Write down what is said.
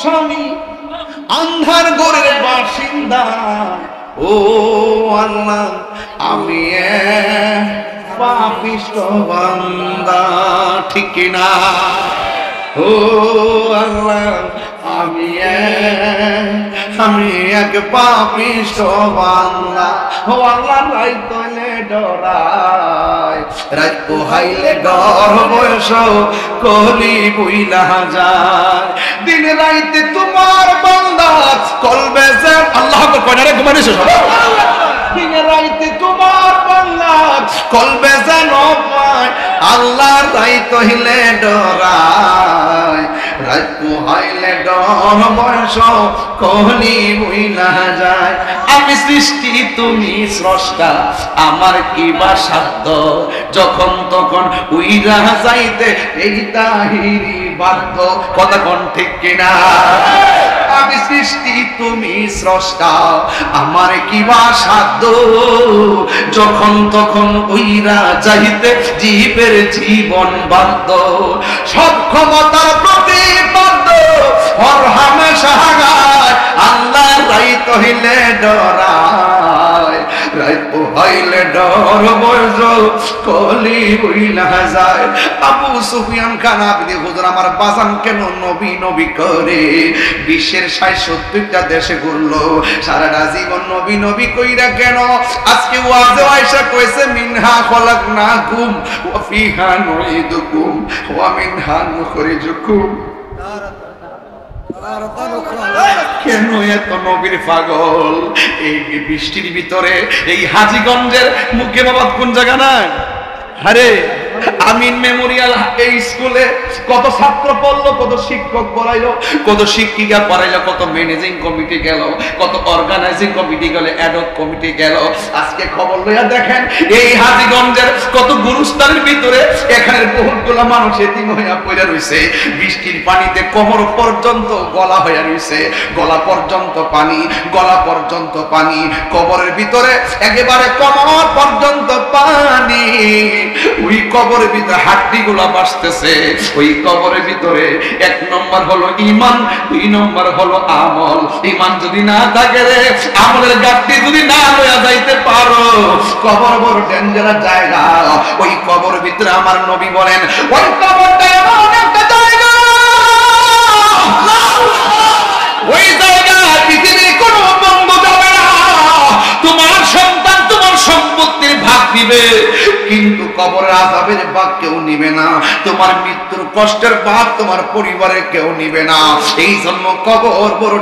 স্বামী, আন্ধার ঘরের বাসিন্দা। ও আল্লাহ, আমি পাপিষ্ঠ বান্দা, ঠিক কিনা? ও আল্লাহ, আমি এক পাপিষ্ঠ বান্দা। ও আল্লাহ, রাত হইলে ডরাই, রাত পোহাইলে ডর, বয়স কলি বইলা যায়। দিন রাইতে তোমার বান্দা কলবে যে আল্লাহ কয়নারে ঘুমাইছে সব। দিন রাইতে তোমার বান্দা কলবে যেন পায়, আল্লাহ রাত হইলে ডরাই, রাত পোহাইলে ডর, বয়স কলি বইলা যায়। আমি সৃষ্টি, তুমি স্রষ্টা, আমার কি বা সাধ্য, যখন তখন উইরা যাইতে এই তাহিরি বাধ্য। কথা কোন ঠিক কিনা? আমি সৃষ্টি, তুমি স্রষ্টা, আমার কি বা সাধ্য, যখন তখন উইরা যাইতে জীবের জীবন বাধ্য। সব ক্ষমতার প্রতিপাদ্য হর হামেশা গায়, আল্লাহ রাইত হইলে ডরায়, রাইত হইলে ডর, বয়স কলি বইলা যায়। আবু সুফিয়ান খান আবদি হুজুর আমার বাজান কেন নবী নবী করে বিশ্বের ৬৭টা দেশে ঘুরলো, সারাটা জীবন নবী নবী কইরা কেন? আজকে ওয়াজে আয়েশা কইছে, মিনহা খলাকনাকুম ওয়া ফিহা নুঈদুকুম ওয়া মিনহা নুখরিজুকুম। কেন এত নবীর পাগল? এই বৃষ্টির ভিতরে এই হাজীগঞ্জের মুখে বাবা কোন জায়গা না, আরে আমিন মেমোরিয়াল এই স্কুলে কত ছাত্র পড়লো, কত শিক্ষক পড়াইলো, কত শিক্ষিকা পড়াইলো, কত ম্যানেজিং কমিটি গেল, কত অর্গানাইজিং কমিটি গেল, অ্যাডক কমিটি গেল। আজকে খবর লইয়া দেখেন এই হাজীগঞ্জের কত গুরুস্থানের ভিতরে এখানের বহুতগুলা মানুষ এতিম হইয়া পড়ে রইছে। বৃষ্টির পানিতে কোমর পর্যন্ত গলা হইয়া রইছে, গলা পর্যন্ত পানি, গলা পর্যন্ত পানি, কবরের ভিতরে একেবারে কোমর পর্যন্ত পানি। ওই কবরের ভিতরে হাড্ডি গুলা বাসতেছে। ওই কবরের ভিতরে ১ নম্বর হলো ঈমান, ২ নম্বর হলো আমল। ঈমান যদি না থাকে রে, আমলের গাঠটি যদি না লইয়া যাইতে পারো, কবর বড় ডেঞ্জারাস জায়গা। ওই কবরের ভিতরে আমার নবী বলেন, ওই কবরটা এমন একটা জায়গা, ওই জায়গা পৃথিবীর কোনো বন্ধু যাবে না। তোমার সন্তান তোমার সম্পত্তির ভাগ দিবে, কিন্তু কবরের আযাবের ভাগ কেউ নিবে না। তোমার মৃত্যুর কষ্টের ভাগ তোমার পরিবারের কেউ নিবে না। এই জন্য কবর বড়